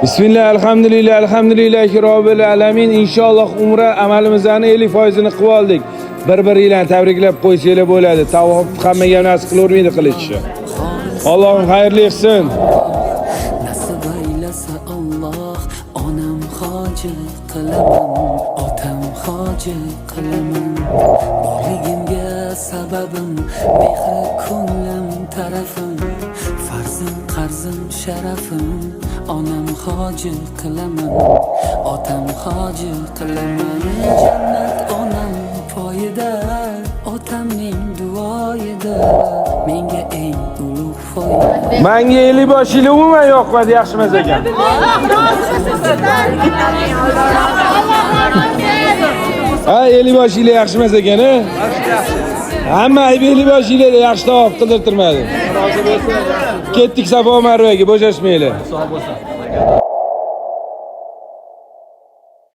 Bismillah, alhamdulillahi robbil alamin. Inshaalloh umra amalimizning 50%ni qilib oldik. Bir-biringlarni tabriklab qo'ysanglar bo'ladi. Tavob hammaga nasib qilavermaydi qilishni. Allohim xayrli qilsin. Nasib aylasa Alloh, onam hoji qilaman, otam hoji qilaman. Borligimga sababim, mehri ko'nglim tarafim, farzim qarzim sharafim. Onam hoji qilaman, otam hoji qilaman. Jannat onam poyida, otamning duoyida. Menga eng ulug' foyda. Menga 50 bosh yil umuman yoqmadi, yaxshi emas ekan. Ha, 50 bosh yil yaxshi emas ekan, ha? Hamma 50 bosh yilda yaxshi tavob qildirtirmadi. Ketdik Safo Marvaga, bo'shashmaylar. Sog' bo'lsin.